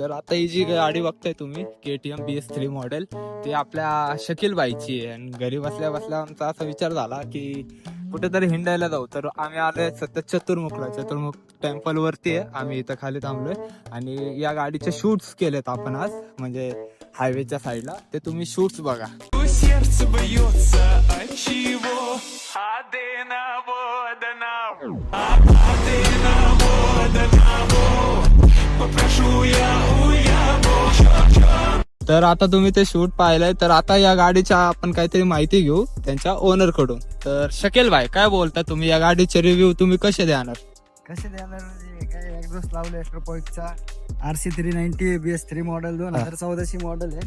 तर आता ही जी गाडी बघताय तुम्ही KTM BS3 मॉडेल, ती आपल्या शकील बाईची आहे. आणि घरी बसल्या बसल्या आमचा असा विचार झाला की कुठेतरी हिंडायला जाऊ. तर आम्ही आलोय सध्या चतुर्मुख टेम्पल वरती आहे. आम्ही इथं खाली थांबलोय आणि या गाडीचे शूट्स केलेत आपण आज, म्हणजे हायवेच्या साईडला. ते तुम्ही शूट्स बघा. Сердце бьется от чего? Одиново, попрошу я у его. तर आता तुम्ही ते शूट पाहिलंय. तर आता या गाडीच्या आपण काहीतरी माहिती घेऊ त्यांच्या ओनर कडून. तर शकील भाई, काय बोलता तुम्ही, या गाडीचे रिव्ह्यू तुम्ही कसे देणार? कसे देणार म्हणजे काय एक्झॉस्ट लावले एक्स्ट्रोपॉइंटचा RC390 BS3 मॉडेल 2014 मॉडेल आहे.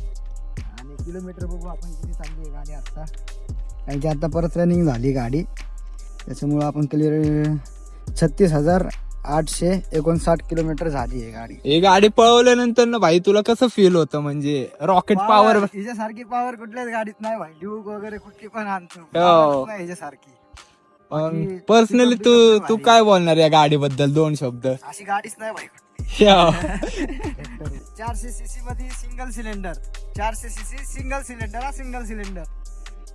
आणि किलोमीटर बघू आपण किती चालली आहे गाडी आता, कारण की आता परत रनिंग झाली गाडी, त्याच्यामुळं आपण क्लिअर 36,859 किलोमीटर झाली आहे गाडी. ही गाडी पळवल्यानंतर ना भाई तुला कसं फील होतं, म्हणजे रॉकेट पॉवर? हिच्यासारखी पॉवर कुठल्याच गाडीत नाही भाई. ड्यूक वगैरे कुठली पण आणतो हो. नाही हिच्यासारखी. पर्सनली तू काय बोलणार या गाडीबद्दल, दोन शब्द? अशी गाडीच नाही भाई. 400cc मध्ये single cylinder, 400cc single cylinder.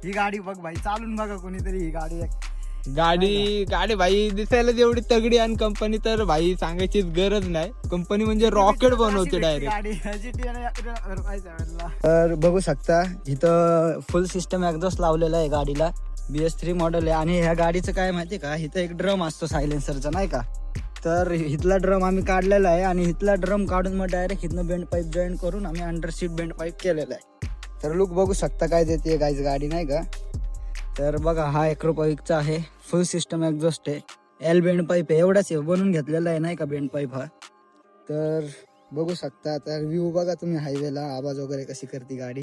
ही गाडी बघ भाई, चालून बघा कोणीतरी ही गाडी. गाडी भाई दिसायला जेवढी तगडी आणि कंपनी तर भाई सांगायचीच गरज नाही. कंपनी म्हणजे रॉकेट बनवते डायरेक्ट. तर बघू शकता इथं फुल सिस्टम एक्झॉस्ट लावलेला आहे गाडीला. BS3 मॉडेल आहे. आणि ह्या गाडीचं काय माहितीये का, इथं एक ड्रम असतो सायलेन्सरचा नाही का, तर इथला ड्रम आम्ही काढलेला आहे. आणि इथला ड्रम काढून मग डायरेक्ट इथनं बेंड पाईप जॉईन करून आम्ही अंडर सीट बेंड पाईप केलेला आहे. तर लुक बघू शकता काय देते गाईज गाडी नाही का. तर बघा हा एक्रोपॉइकचा आहे, फुल सिस्टम एक्झॉस्ट आहे, एल बेंड पाईप आहे, एवढाच आहे, बनवून घेतलेला आहे नाही का बेंड पाईप हा. तर बघू शकता आता व्ह्यू बघा तुम्ही हायवेला, आवाज वगैरे कशी करते गाडी.